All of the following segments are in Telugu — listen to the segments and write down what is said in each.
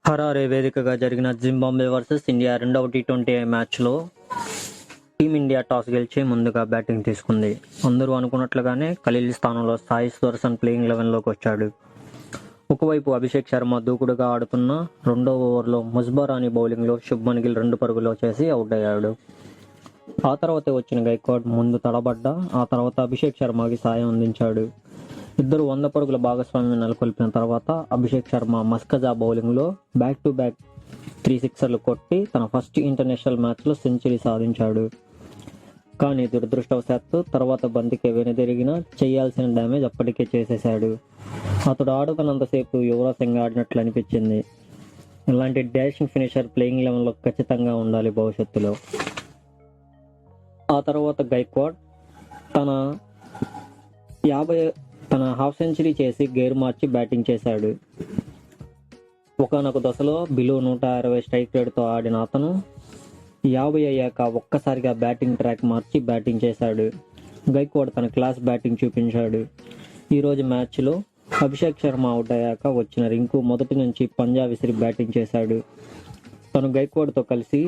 హరారే వేదికగా జరిగిన జింబాబ్వే వర్సెస్ ఇండియా రెండవ టీ20 మ్యాచ్లో టీమిండియా టాస్ గెలిచి ముందుగా బ్యాటింగ్ తీసుకుంది. అందరూ అనుకున్నట్లుగానే ఖలీల్ స్థానంలో సాయి సుదర్శన్ ప్లేయింగ్ 11లోకి వచ్చాడు. ఒకవైపు అభిషేక్ శర్మ దూకుడుగా ఆడుతున్న రెండవ ఓవర్లో ముజ్బరానీ బౌలింగ్లో శుభ్మన్ గిల్ 2 పరుగులు చేసి అవుట్ అయ్యాడు. ఆ తర్వాతే వచ్చిన గైక్వాడ్ ముందు తడబడ్డా ఆ తర్వాత అభిషేక్ శర్మకి సాయం అందించాడు. ఇద్దరు 100 పరుగుల భాగస్వామ్యం నెలకొల్పిన తర్వాత అభిషేక్ శర్మ మస్కజా బౌలింగ్లో బ్యాక్ టు బ్యాక్ 3 సిక్సర్లు కొట్టి తన ఫస్ట్ ఇంటర్నేషనల్ మ్యాచ్లో సెంచరీ సాధించాడు. కానీ దురదృష్టవశాత్తు తర్వాత బంతికి వెనుదిరిగిన చేయాల్సిన డ్యామేజ్ అప్పటికే చేసేశాడు. అతడు ఆడుతున్నంతసేపు యువరాజ్ సింగ్ ఆడినట్లు అనిపించింది. ఇలాంటి డాషింగ్ ఫినిషర్ ప్లేయింగ్ 11లో ఖచ్చితంగా ఉండాలి భవిష్యత్తులో. ఆ తర్వాత గైక్వాడ్ తన హాఫ్ సెంచరీ చేసి గేర్ మార్చి బ్యాటింగ్ చేశాడు. ఒకానొక దశలో బిలో 160 స్ట్రైక్ రేట్తో ఆడిన అతను 50 అయ్యాక ఒక్కసారిగా బ్యాటింగ్ ట్రాక్ మార్చి బ్యాటింగ్ చేశాడు. గైక్వాడ్ తన క్లాస్ బ్యాటింగ్ చూపించాడు. ఈరోజు మ్యాచ్లో అభిషేక్ శర్మ అవుట్ అయ్యాక వచ్చిన రింకు మొదటి నుంచి పంజా విసిరి బ్యాటింగ్ చేశాడు. తను గైక్వాడ్తో కలిసి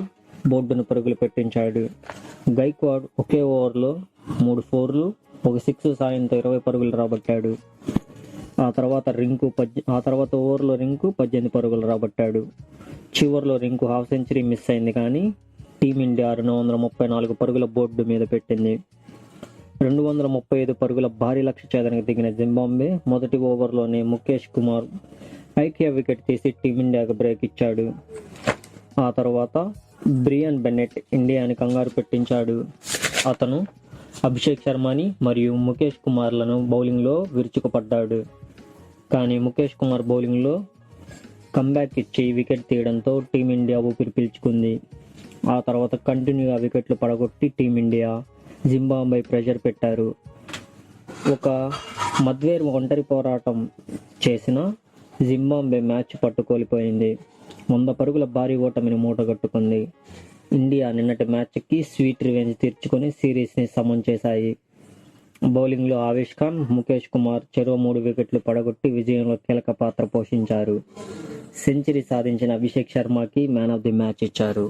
బోర్డును పరుగులు పెట్టించాడు. గైక్వాడ్ ఒకే ఓవర్లో 3 4లు 1 6 సాయంతో 20 పరుగులు రాబట్టాడు. ఆ తర్వాత ఓవర్లో రింకు 18 పరుగులు రాబట్టాడు. చివరిలో రింకు హాఫ్ సెంచరీ మిస్ అయింది, కానీ టీమిండియా 234 పరుగుల బోర్డు మీద పెట్టింది. 235 పరుగుల భారీ లక్ష్య ఛేదనకు దిగిన జింబాబ్వే మొదటి ఓవర్లోనే ముఖేష్ కుమార్ ఐకియా వికెట్ తీసి టీమిండియాకు బ్రేక్ ఇచ్చాడు. ఆ తర్వాత బ్రియన్ బెన్నెట్ ఇండియాని కంగారు పెట్టించాడు. అతను అభిషేక్ శర్మని మరియు ముఖేష్ కుమార్లను బౌలింగ్లో విరుచుకుపడ్డాడు. కానీ ముఖేష్ కుమార్ బౌలింగ్లో కంబ్యాక్ ఇచ్చి వికెట్ తీయడంతో టీమిండియా ఊపిరి పీల్చుకుంది. ఆ తర్వాత కంటిన్యూగా వికెట్లు పడగొట్టి టీమిండియా జింబాబ్వే ప్రెషర్ పెట్టారు. ఒక మధ్వేర్ ఒంటరి పోరాటం చేసిన జింబాబ్వే మ్యాచ్ పట్టుకోలిపోయింది. 100 పరుగుల భారీ ఓటమిని మూటగట్టుకుంది. ఇండియా నిన్నటి మ్యాచ్కి స్వీట్ రివెంజ్ తీర్చుకొని సిరీస్ని సమన్ చేశాయి. బౌలింగ్లో ఆవేష్ ఖాన్, ముఖేష్ కుమార్ చెరో 3 వికెట్లు పడగొట్టి విజయంలో కీలక పాత్ర పోషించారు. సెంచరీ సాధించిన అభిషేక్ శర్మకి మ్యాన్ ఆఫ్ ది మ్యాచ్ ఇచ్చారు.